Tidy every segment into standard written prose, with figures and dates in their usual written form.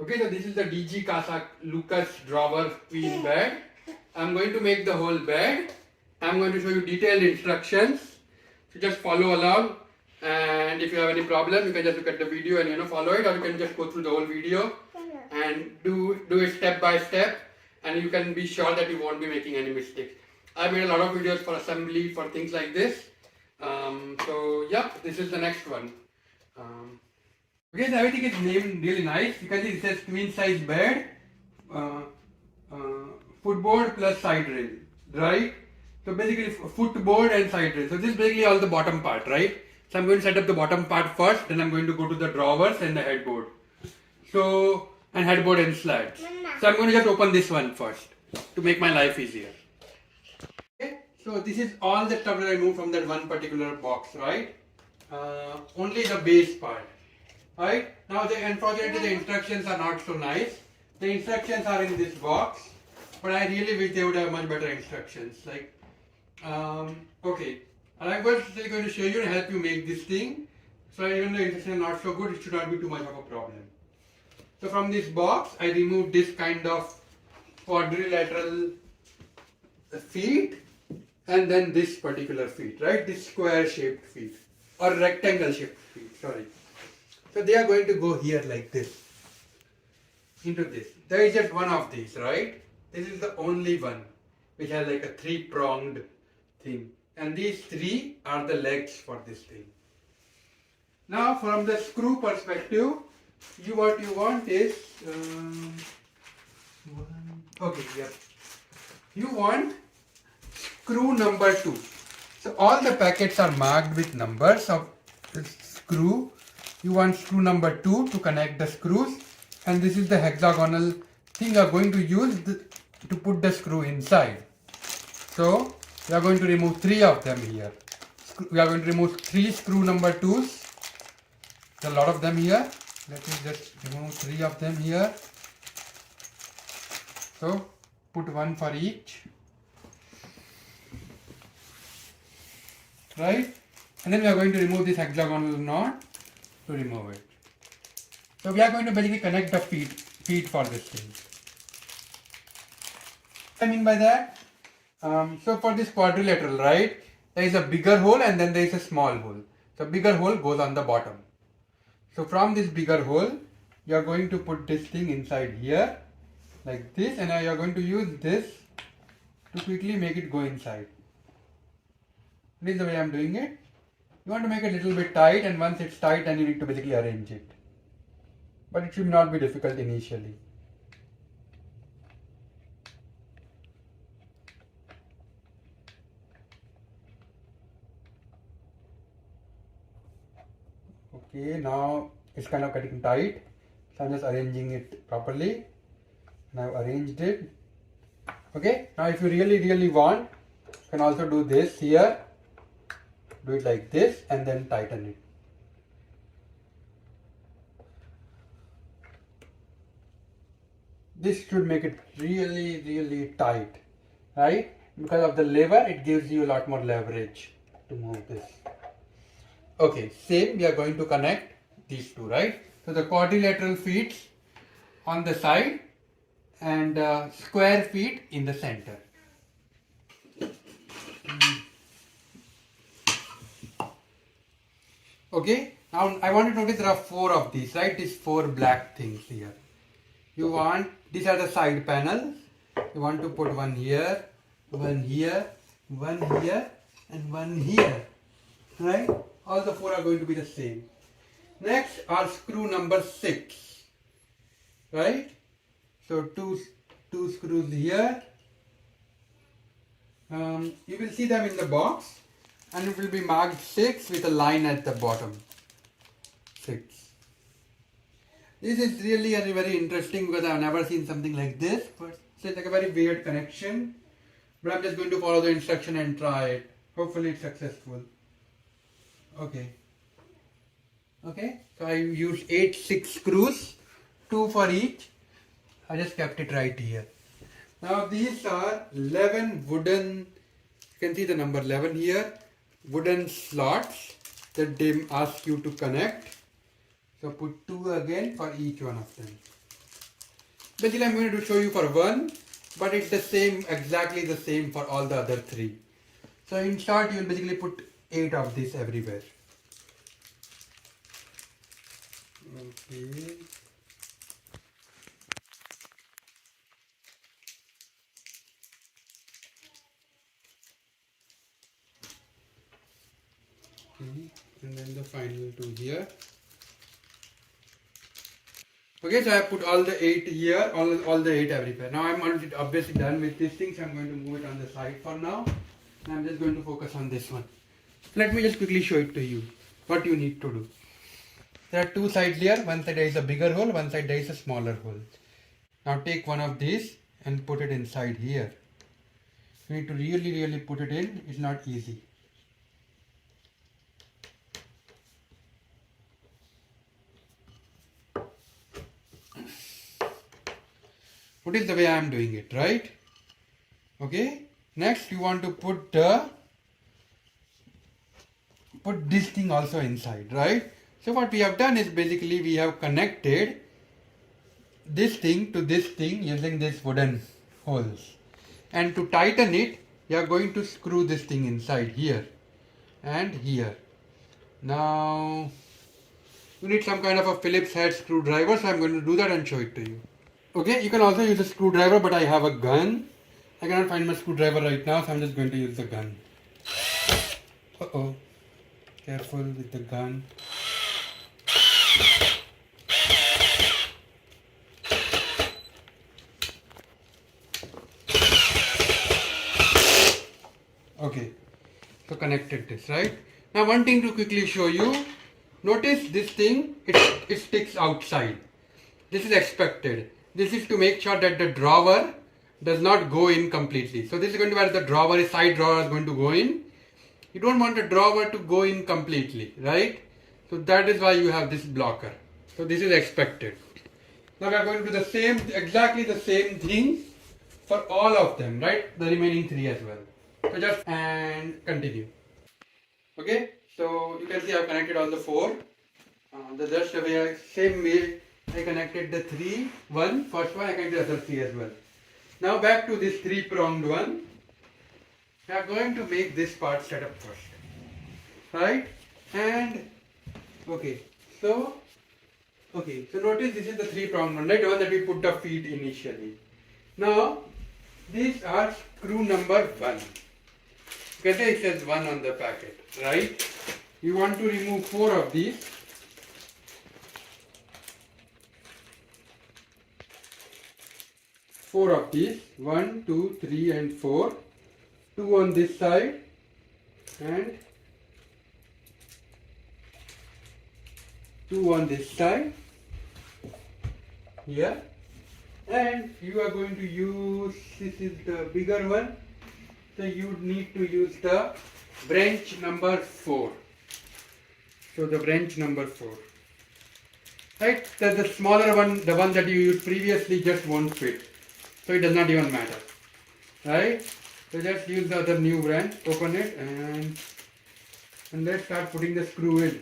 Okay, so this is the DG Casa Lucas drawer queen bed. I'm going to make the whole bed. I'm going to show you detailed instructions. So just follow along, and if you have any problem, you can just look at the video and follow it, or you can just go through the whole video and do it step by step, and you can be sure that you won't be making any mistakes. I made a lot of videos for assembly for things like this. So yeah, this is the next one. Okay, so everything is named really nice. You can see it says queen size bed, uh, footboard plus side rail, right? So basically footboard and side rail. So this is basically all the bottom part, right? So I'm going to set up the bottom part first, then I'm going to go to the drawers and the headboard. So, and headboard and slats. So I'm going to just open this one first to make my life easier. Okay, so this is all the stuff that I moved from that one particular box, right? Only the base part. Right? Now, unfortunately, the instructions are not so nice. The instructions are in this box, but I really wish they would have much better instructions. Like, okay, and I'm still going to show you and help you make this thing. So even though the instructions are not so good, it should not be too much of a problem. So from this box, I removed this kind of quadrilateral feet, and then this particular feet, right? This square-shaped feet or rectangle-shaped feet. Sorry. So they are going to go here like this, into this. There is just one of these, right? This is the only one which has like a three-pronged thing. And these three are the legs for this thing. Now from the screw perspective, what you want is, you want screw number 2. So all the packets are marked with numbers of the screw. You want screw number 2 to connect the screws, and this is the hexagonal thing you are going to use to put the screw inside. So we are going to remove 3 of them here. We are going to remove 3 screw number 2s. There are a lot of them here. Let me just remove 3 of them here. So put one for each. Right? And then we are going to remove this hexagonal knot to remove it. So we are going to basically connect the feet for this thing. What I mean by that? So for this quadrilateral, right, there is a bigger hole and then there is a small hole. The bigger hole goes on the bottom. So from this bigger hole, you are going to put this thing inside here, like this, and now you are going to use this to quickly make it go inside. This is the way I am doing it. You want to make it a little bit tight, and once it's tight, then you need to basically arrange it. But it should not be difficult initially. Okay, now it's kind of getting tight. So I'm just arranging it properly. And I've arranged it. Okay, now if you really want, you can also do this here. Do it like this and then tighten it. This should make it really tight, right? Because of the lever, it gives you a lot more leverage to move this. Okay, same, we are going to connect these two, right? So the quadrilateral feet on the side and square feet in the center. Okay, now I want to notice there are 4 of these, right? These 4 black things here. These are the side panels. You want to put one here, one here, one here, and one here, right? All the 4 are going to be the same. Next are screw number 6, right? So two screws here. You will see them in the box. And it will be marked 6 with a line at the bottom. 6. This is really very interesting because I have never seen something like this. But it's like a very weird connection. But I'm just going to follow the instruction and try it. Hopefully it's successful. Okay. Okay. So I used 8 6 screws. 2 for each. I just kept it right here. Now these are 11 wooden. You can see the number 11 here. Wooden slots that they ask you to connect. So put 2 again for each one of them. Basically, I'm going to show you for one, but it's the same, exactly the same for all the other three. So in short, you will basically put 8 of this everywhere. Okay. And then the final 2 here. Okay, so I have put all the 8 here, all the 8 everywhere. Now I'm already obviously done with these things. I'm going to move it on the side for now. And I'm just going to focus on this one. Let me just quickly show it to you, what you need to do. There are 2 sides here. One side there is a bigger hole, one side there is a smaller hole. Now take one of these and put it inside here. You need to really put it in. It's not easy. What is the way I am doing it, right? Okay. Next, you want to put this thing also inside, right? So what we have done is basically we have connected this thing to this thing using this wooden holes. And to tighten it, you are going to screw this thing inside here and here. Now, you need some kind of a Phillips head screwdriver, so I'm going to do that and show it to you. Okay, you can also use a screwdriver, but I have a gun. I cannot find my screwdriver right now, so I'm just going to use the gun. Uh-oh. Careful with the gun. Okay, so connected this, right? Now one thing to quickly show you. Notice this thing, it sticks outside. This is expected. This is to make sure that the drawer does not go in completely. So this is going to be where the drawer, side drawer is going to go in. You don't want the drawer to go in completely, right? So that is why you have this blocker. So this is expected. Now we are going to do the same, exactly the same thing for all of them, right? The remaining 3 as well. So just and continue. Okay, so you can see I have connected all the 4. The same way I connected the 3, first one, I connected the other 3 as well. Now back to this 3-pronged one. We are going to make this part set up first, right? And so notice this is the 3-pronged one, right? The one that we put the feet initially. Now these are screw number 1. You can say it says 1 on the packet, right? You want to remove 4 of these. 4 of these, 1, 2, 3 and 4, 2 on this side and 2 on this side here, and you are going to use, this is the bigger one, so you need to use the branch number 4. So the branch number 4. Right, the smaller one, the one that you used previously, just won't fit. So it does not even matter, right? So just use the other new branch, open it and let's start putting the screw in.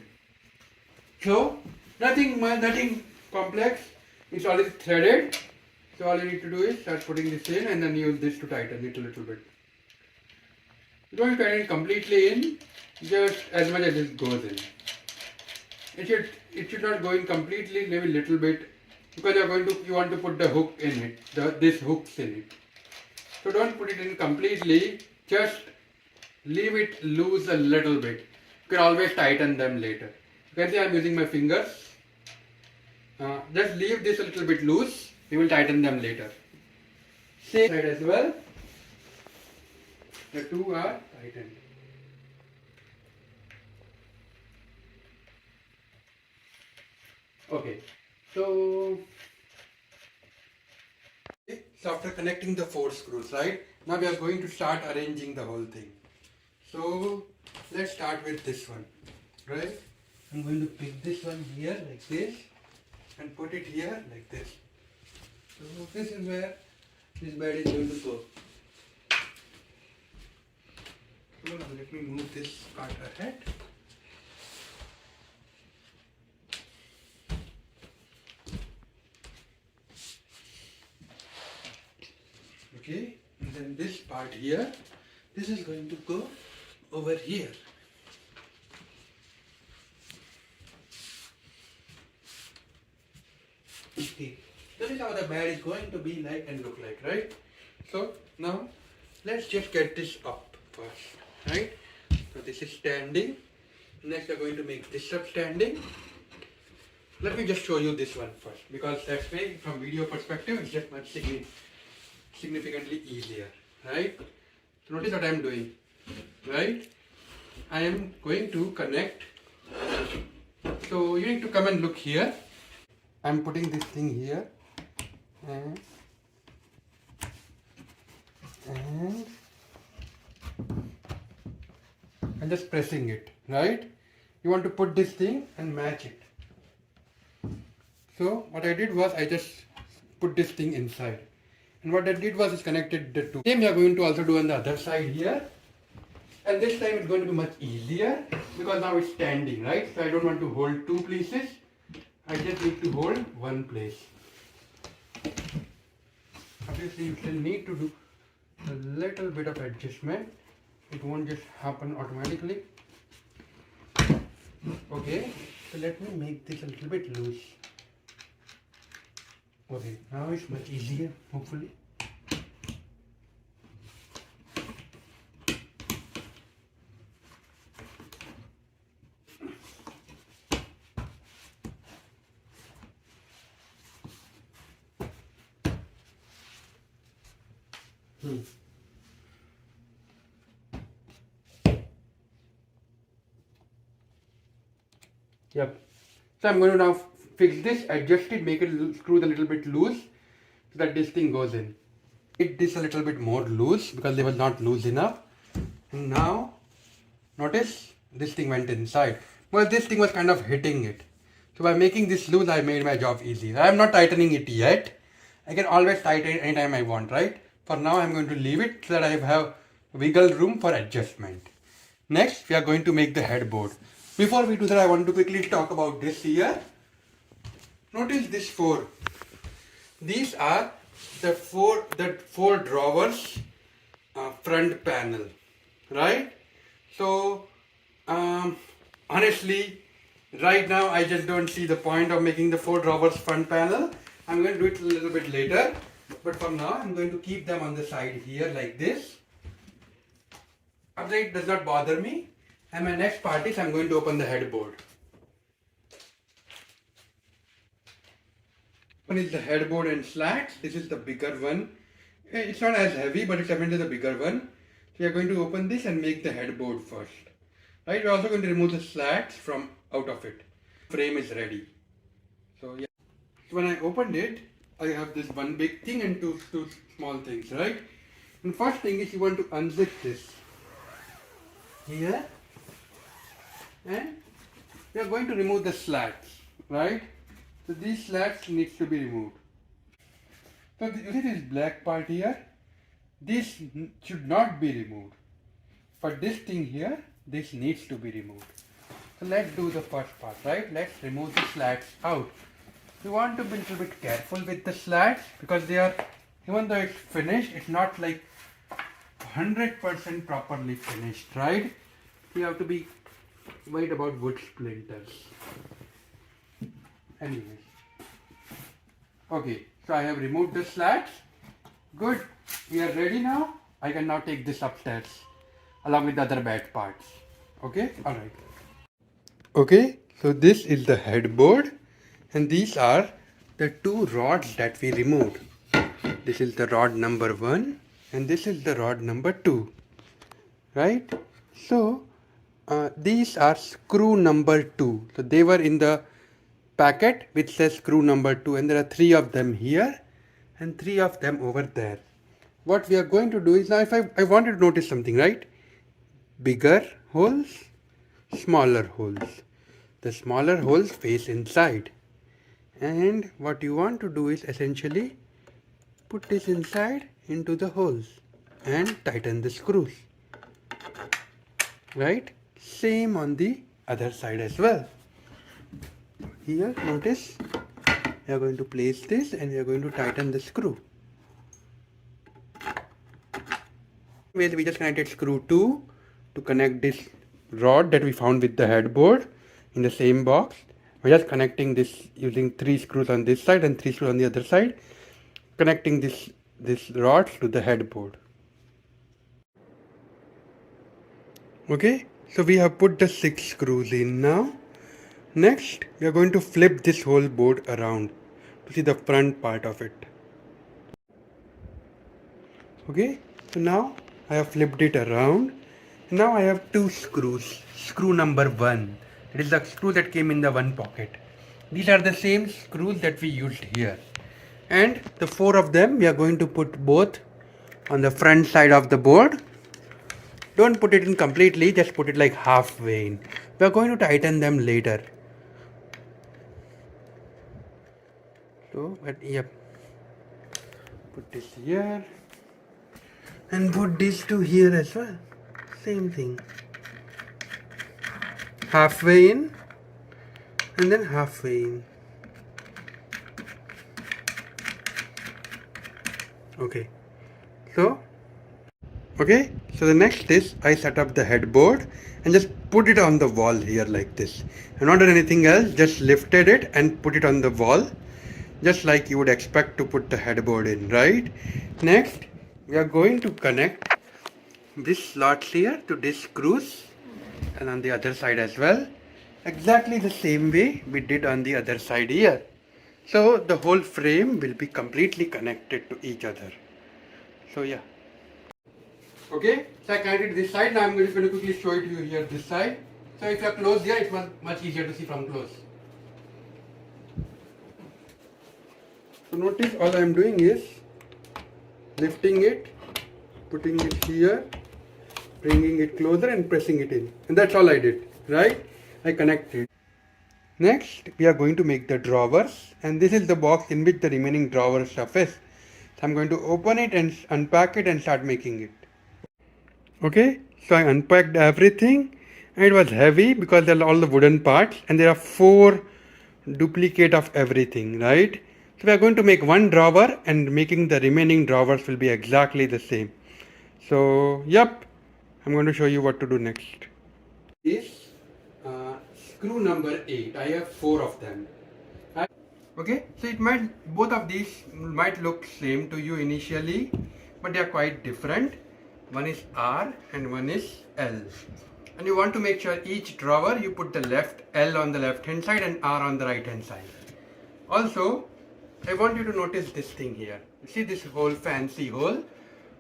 So nothing complex, it's already threaded. So all you need to do is start putting this in and then use this to tighten it a little bit. You don't tighten it completely in, just as much as it goes in. It should not go in completely, maybe a little bit. Because you want to put the hook in it, this hooks in it. So don't put it in completely, just leave it loose a little bit. You can always tighten them later. You can see I am using my fingers. Just leave this a little bit loose, we will tighten them later. Same side as well. The 2 are tightened. Okay. So after connecting the 4 screws, right, now we are going to start arranging the whole thing. So let's start with this one, right? I'm going to pick this one here like this and put it here like this. So this is where this bed is going to go. Hold on, let me move this part ahead. Okay, and then this part here, this is going to go over here. Okay, this is how the bed is going to be like and look like, right? So now let's just get this up first, right? So this is standing. Next, we're going to make this up standing. Let me just show you this one first, because that way, from video perspective, it's just much significantly easier, right? So notice what I'm doing, right? I am going to connect. So you need to come and look here. I'm putting this thing here, and I'm just pressing it, right? You want to put this thing and match it. So what I did was I just put this thing inside, and what I did was is connected the two. Same we are going to also do on the other side here, and this time it's going to be much easier because now it's standing, right? So I don't want to hold two places. I just need to hold one place. Obviously you still need to do a little bit of adjustment. It won't just happen automatically. Okay, so let me make this a little bit loose. Okay, now it's much easier, hopefully. Yep. So I'm going to now fix this, adjust it, make it screw a little bit loose so that this thing goes in. Make this a little bit more loose because they were not loose enough. And now notice this thing went inside. Well, this thing was kind of hitting it. So by making this loose, I made my job easy. I am not tightening it yet. I can always tighten it anytime I want, right? For now, I'm going to leave it so that I have wiggle room for adjustment. Next, we are going to make the headboard. Before we do that, I want to quickly talk about this here. Notice this four. These are the four drawers front panel, right? So honestly, right now I just don't see the point of making the four drawers front panel. I'm going to do it a little bit later, but for now I'm going to keep them on the side here like this. It does not bother me. And my next part is I'm going to open the headboard. One is the headboard and slats. This is the bigger one. It's not as heavy, but it's definitely the bigger one. So we are going to open this and make the headboard first. Right? We're also going to remove the slats from out of it. Frame is ready. So yeah. So when I opened it, I have this one big thing and two small things, right? And first thing is you want to unzip this here. And we are going to remove the slats, right? So these slats needs to be removed. So you see this black part here? This should not be removed. For this thing here, this needs to be removed. So let's do the first part, right? Let's remove the slats out. You want to be a little bit careful with the slats because they are, even though it's finished, it's not like 100% properly finished, right? You have to be worried about wood splinters. Anyways. Okay, so I have removed the slats. Good. We are ready now. I can now take this upstairs along with the other bed parts. Okay, alright. Okay, so this is the headboard and these are the two rods that we removed. This is the rod number 1 and this is the rod number 2. Right? So these are screw number 2. So they were in the packet which says screw number 2 and there are 3 of them here and 3 of them over there. What we are going to do is now if I wanted to notice something, right? Bigger holes, smaller holes. The smaller holes face inside. And what you want to do is essentially put this inside into the holes and tighten the screws. Right? Same on the other side as well. Here, notice, we are going to place this and we are going to tighten the screw. We just connected screw 2 to connect this rod that we found with the headboard in the same box. We're just connecting this using 3 screws on this side and 3 screws on the other side, connecting this rod to the headboard. Okay, so we have put the 6 screws in now. Next, we are going to flip this whole board around to see the front part of it. Okay, so now I have flipped it around. Now I have 2 screws. Screw number 1, it is the screw that came in the one pocket. These are the same screws that we used here. And the 4 of them we are going to put both on the front side of the board. Don't put it in completely, just put it like halfway in. We are going to tighten them later. So, yep. Put this here. And put these two here as well. Same thing. Halfway in. And then halfway in. Okay. So the next is I set up the headboard and just put it on the wall here like this. I've not done anything else, just lifted it and put it on the wall, just like you would expect to put the headboard in, right? Next, we are going to connect this slots here to these screws and on the other side as well, exactly the same way we did on the other side here. So the whole frame will be completely connected to each other. So yeah. Okay, so I connected this side. Now I'm just going to quickly show it to you here this side. So if you are close here, it's much easier to see from close. So notice all I am doing is lifting it, putting it here, bringing it closer and pressing it in. And that's all I did, right? I connected. Next, we are going to make the drawers, and this is the box in which the remaining drawer stuff is. So I'm going to open it and unpack it and start making it. Okay, so I unpacked everything and it was heavy because there are all the wooden parts and there are 4 duplicate of everything, right? So we are going to make one drawer and making the remaining drawers will be exactly the same. So, yep, I'm going to show you what to do next. This screw number 8, I have 4 of them. Okay, so both of these might look same to you initially, but they are quite different. One is R and one is L. And you want to make sure each drawer you put the left L on the left hand side and R on the right hand side. Also, I want you to notice this thing here. You see this whole fancy hole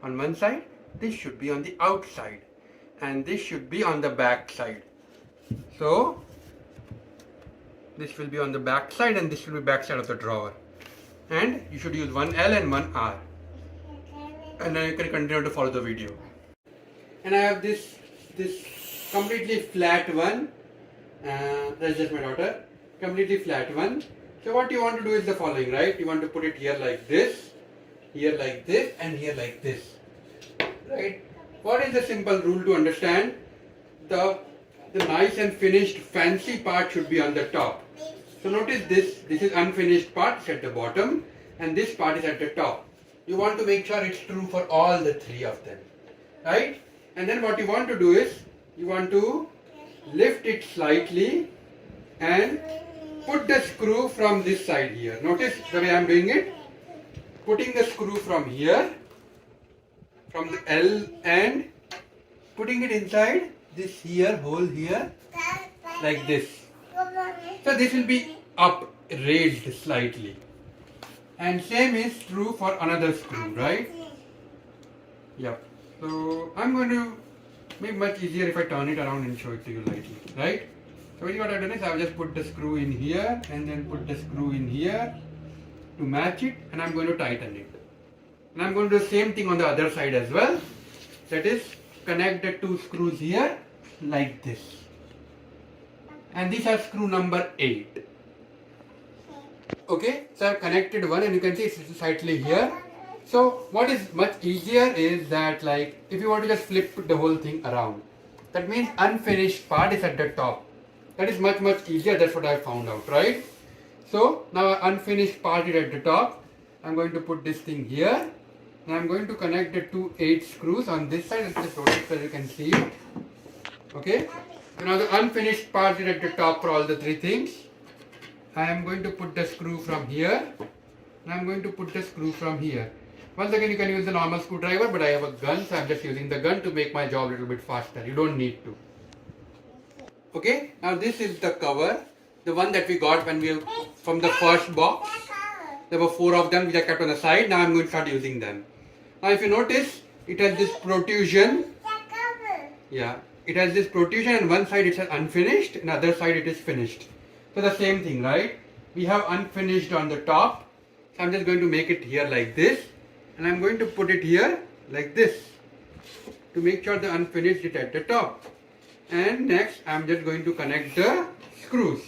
on one side? This should be on the outside and this should be on the back side. So, this will be on the back side and this will be back side of the drawer. And you should use one L and one R. And then you can continue to follow the video. And I have this completely flat one. That's just my daughter. Completely flat one. So what you want to do is the following, right? You want to put it here like this, and here like this. Right? What is the simple rule to understand? The nice and finished fancy part should be on the top. So notice this is unfinished part, it's at the bottom, and this part is at the top. You want to make sure it's true for all the 3 of them, right? And then what you want to do is, you want to lift it slightly and put the screw from this side here. Notice the way I am doing it. Putting the screw from here, from the L end, putting it inside this here, hole here, like this. So this will be up, raised slightly. And same is true for another screw, right? Yep. So I'm going to make much easier if I turn it around and show it to you lightly, right? So what I've done is I've just put the screw in here and then put the screw in here to match it, and I'm going to tighten it. And I'm going to do the same thing on the other side as well. That is, connect the 2 screws here like this. And these are screw number 8. Okay, so I've connected one and you can see it's slightly here. So what is much easier is that, like, if you want to just flip the whole thing around, that means unfinished part is at the top. That is much easier. That's what I found out, right? So now unfinished part is at the top. I'm going to put this thing here Now I'm going to connect the two 8 screws on this side. It's just rotate so you can see it. Okay. So now the unfinished part is at the top for all the 3 things. I am going to put the screw from here. And I'm going to put the screw from here. Once again, you can use the normal screwdriver, but I have a gun, so I'm just using the gun to make my job a little bit faster. You don't need to. Okay. Now this is the cover, the one that we got when we from the first box. There were 4 of them which I kept on the side. Now I'm going to start using them. Now if you notice, it has this protrusion. Yeah, it has this protrusion and one side it says unfinished and other side it is finished. So the same thing, right? We have unfinished on the top. So I'm just going to make it here like this. And I'm going to put it here like this. To make sure the unfinished is at the top. And next I'm just going to connect the screws.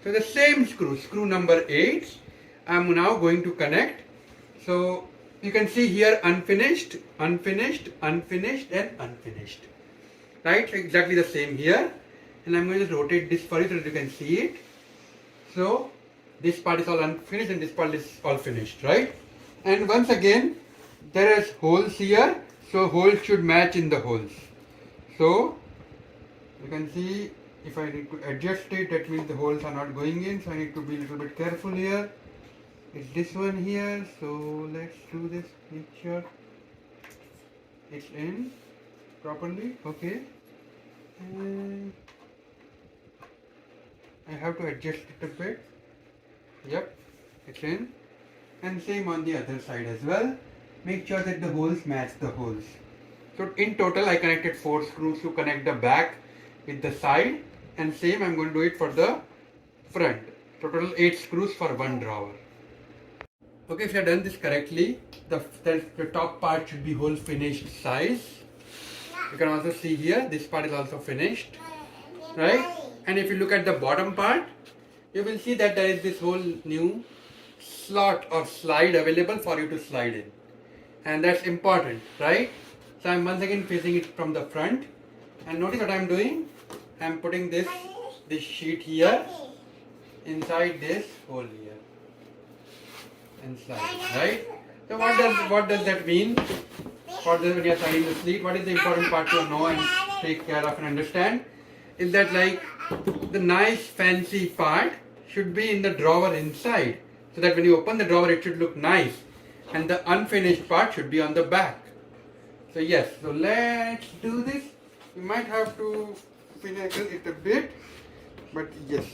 So the same screw number 8, I'm now going to connect. So you can see here unfinished, unfinished, unfinished and unfinished. Right? So exactly the same here. And I'm going to rotate this for you so that you can see it. So this part is all unfinished and this part is all finished, right? And once again, there is holes here. So holes should match in the holes. So you can see if I need to adjust it, that means the holes are not going in. So I need to be a little bit careful here. It's this one here, so let's do this, make sure it's in properly, okay. And I have to adjust it a bit. Yep, it's in. And same on the other side as well. Make sure that the holes match the holes. So in total I connected 4 screws to connect the back with the side, and same I'm going to do it for the front. So total 8 screws for one drawer. Okay, if you have done this correctly, the top part should be whole finished size. You can also see here, this part is also finished, right? And if you look at the bottom part, you will see that there is this whole new slot or slide available for you to slide in. And that's important, right? So I'm once again facing it from the front. And notice what I'm doing. I'm putting this sheet here inside this hole here. And slide, right? So what does that mean? For this when you are sliding the sleeve, what is the important part to know and take care of and understand? Is that like the nice fancy part should be in the drawer inside. So that when you open the drawer it should look nice. And the unfinished part should be on the back. So yes, so let's do this. You might have to finagle it a bit. But yes.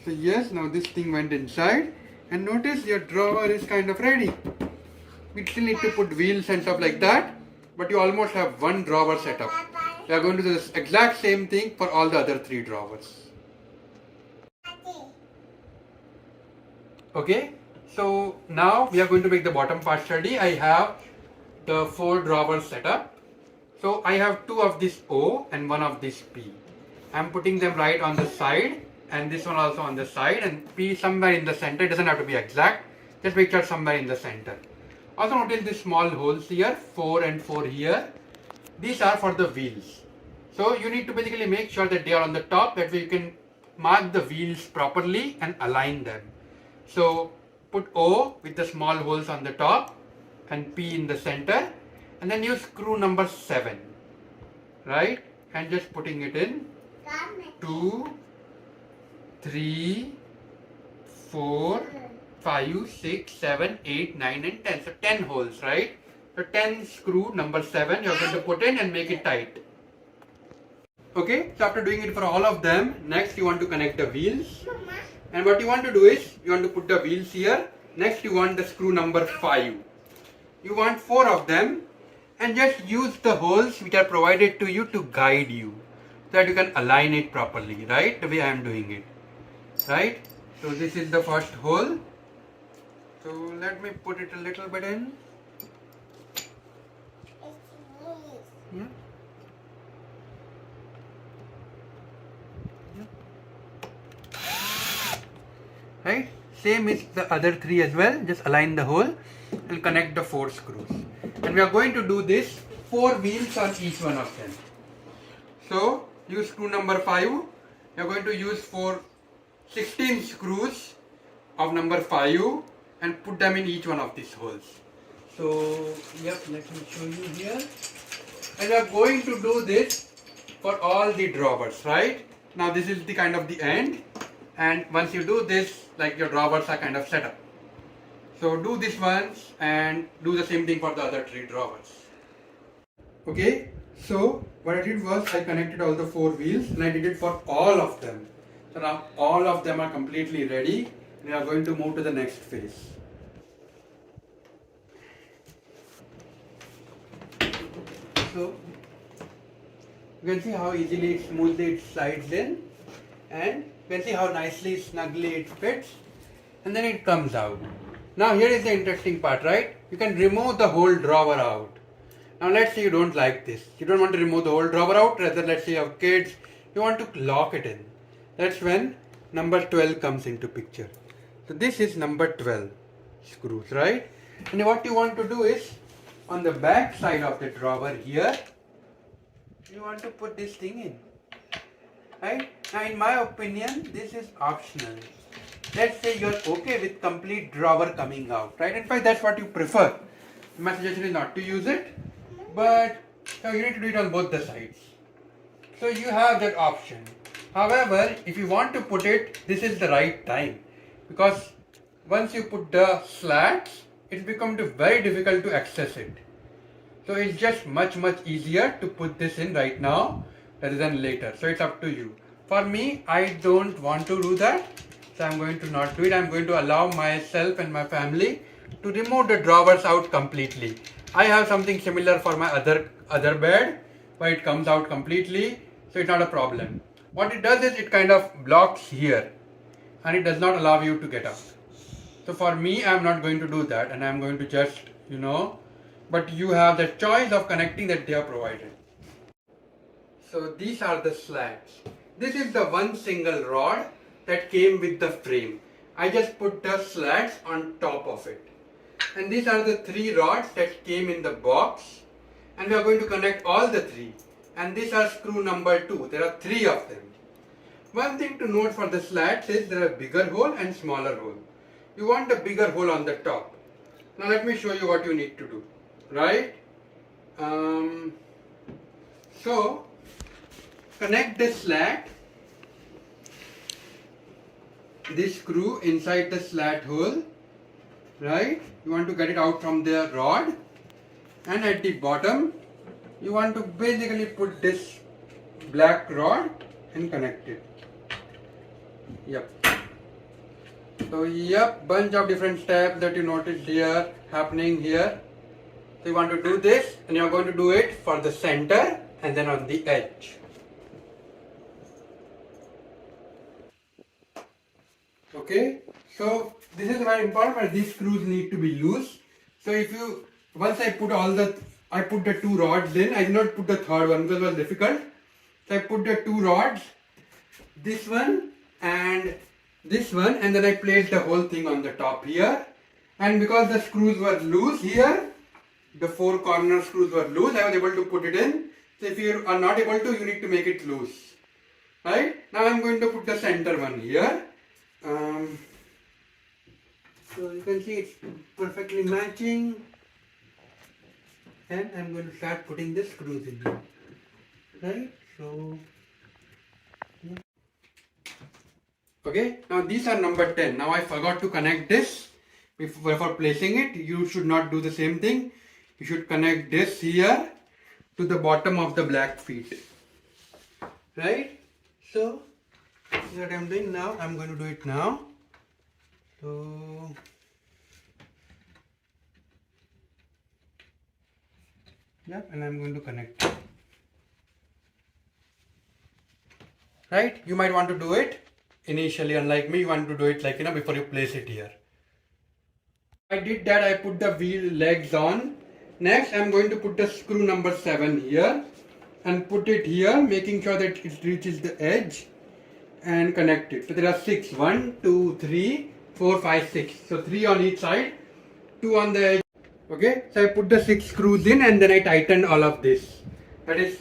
So yes, now this thing went inside. And notice your drawer is kind of ready. We still need to put wheels and stuff like that. But you almost have one drawer set up. We are going to do this exact same thing for all the other 3 drawers. Okay, so now we are going to make the bottom part sturdy. I have the 4 drawers set up. So I have 2 of this O and 1 of this P. I am putting them right on the side and this one also on the side, and P somewhere in the center. It doesn't have to be exact. Just make sure somewhere in the center. Also notice these small holes here, 4 and 4 here. These are for the wheels. So you need to basically make sure that they are on the top. That way you can mark the wheels properly and align them. So put O with the small holes on the top and P in the center, and then use screw number 7, right? And just putting it in 2, 3, 4, 5, 6, 7, 8, 9 and 10. So 10 holes, right? So 10 screw number 7 you are going to put in and make it tight. Okay, so after doing it for all of them, next you want to connect the wheels. And what you want to do is, you want to put the wheels here. Next you want the screw number 5. You want 4 of them, and just use the holes which are provided to you to guide you, so that you can align it properly, right? The way I am doing it, right? So this is the first hole. So let me put it a little bit in. Yeah. Right? Same is the other 3 as well. Just align the hole and connect the 4 screws. And we are going to do this 4 wheels on each one of them. So use screw number 5. You are going to use 16 screws of number 5 and put them in each one of these holes. So, yep, let me show you here. And we are going to do this for all the drawers, right? Now this is the kind of the end, and once you do this, like your drawers are kind of set up. So do this once and do the same thing for the other 3 drawers. Okay, so what I did was I connected all the 4 wheels and I did it for all of them. So now all of them are completely ready. We are going to move to the next phase. So you can see how easily, smoothly it slides in, and you can see how nicely, snugly it fits, and then it comes out. Now here is the interesting part, right? You can remove the whole drawer out. Now let's say you don't like this. You don't want to remove the whole drawer out, rather let's say you have kids, you want to lock it in. That's when number 12 comes into picture. So this is number 12 screws, right? And what you want to do is, on the back side of the drawer here, you want to put this thing in, right? Now in my opinion, this is optional. Let's say you're okay with complete drawer coming out, right? In fact, that's what you prefer. My suggestion is not to use it, but you need to do it on both the sides. So you have that option. However, if you want to put it, this is the right time, because once you put the slats, it becomes very difficult to access it. So it's just much easier to put this in right now rather than later. So it's up to you. For me, I don't want to do that. So I'm going to not do it. I'm going to allow myself and my family to remove the drawers out completely. I have something similar for my other bed, where it comes out completely. So it's not a problem. What it does is it kind of blocks here and it does not allow you to get out. So for me, I'm not going to do that, and I'm going to just, but you have the choice of connecting that they are provided. So these are the slats. This is the one single rod that came with the frame. I just put the slats on top of it. And these are the 3 rods that came in the box, and we are going to connect all the 3. And these are screw number 2. There are 3 of them. One thing to note for the slats is there are bigger hole and smaller hole. You want a bigger hole on the top. Now let me show you what you need to do, right? So connect the slat, this screw inside the slat hole, right? You want to get it out from the rod, and at the bottom you want to basically put this black rod and connect it. Yep. So bunch of different steps that you noticed here happening here. So you want to do this, and you're going to do it for the center and then on the edge. Okay, so this is very important, but these screws need to be loose. So once I put the 2 rods in, I did not put the third one because it was difficult. So I put the 2 rods, this one and this one, and then I placed the whole thing on the top here. And because the screws were loose here, the 4 corner screws were loose, I was able to put it in. So if you are not able to, you need to make it loose. Right? Now I'm going to put the center one here. So you can see it's perfectly matching. And I'm going to start putting the screws in here. Right? So okay, now these are number 10. Now I forgot to connect this. Before placing it, you should not do the same thing. You should connect this here to the bottom of the black feet. Right? So, this is what I'm doing now. I'm going to do it now. So, and I'm going to connect it. Right? You might want to do it initially, unlike me, you want to do it like, before you place it here. I did that, I put the wheel legs on. Next, I'm going to put the screw number 7 here and put it here, making sure that it reaches the edge and connect it. So there are 6, 1, 2, 3, 4, 5, 6. So 3 on each side, 2 on the edge. Okay, so I put the 6 screws in and then I tightened all of this. That is,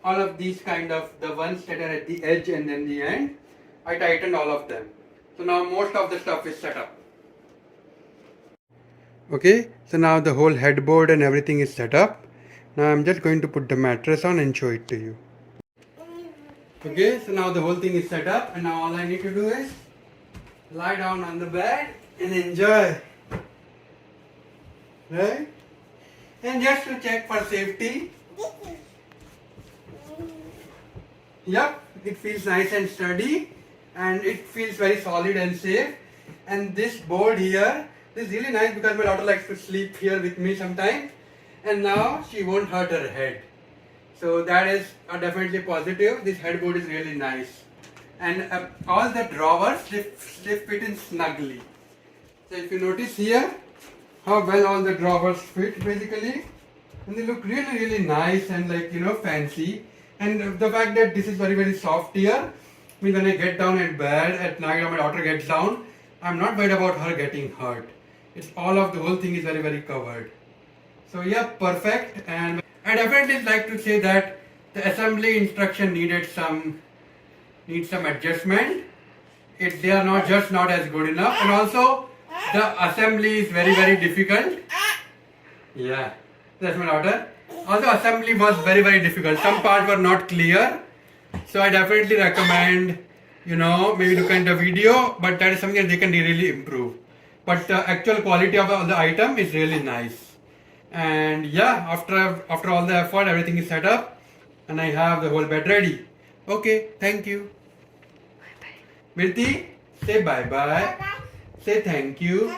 all of these kind of, the ones that are at the edge and then the end, I tightened all of them. So now most of the stuff is set up. Okay, so now the whole headboard and everything is set up. Now I'm just going to put the mattress on and show it to you. Okay, so now the whole thing is set up, and now all I need to do is lie down on the bed and enjoy. Right? And just to check for safety. Yep, it feels nice and sturdy, and it feels very solid and safe. And this board here is really nice because my daughter likes to sleep here with me sometimes, and now she won't hurt her head. So that is definitely positive. This headboard is really nice, and all the drawers they fit in snugly. So if you notice here how well all the drawers fit basically, and they look really nice and fancy. And the fact that this is very soft here means when I get down at bed at night or my daughter gets down, I'm not worried about her getting hurt. It's all of the whole thing is very covered. So yeah, perfect. And I definitely like to say that the assembly instruction needs some adjustment. They are not as good enough, and also the assembly is very difficult. Yeah, that's my daughter. Also, assembly was very difficult. Some parts were not clear, so I definitely recommend maybe look at the video, but that is something that they can really improve. But the actual quality of the item is really nice. And yeah, after all the effort, everything is set up, and I have the whole bed ready. Okay, thank you. Bye bye. Mirti, say bye bye. Say thank you.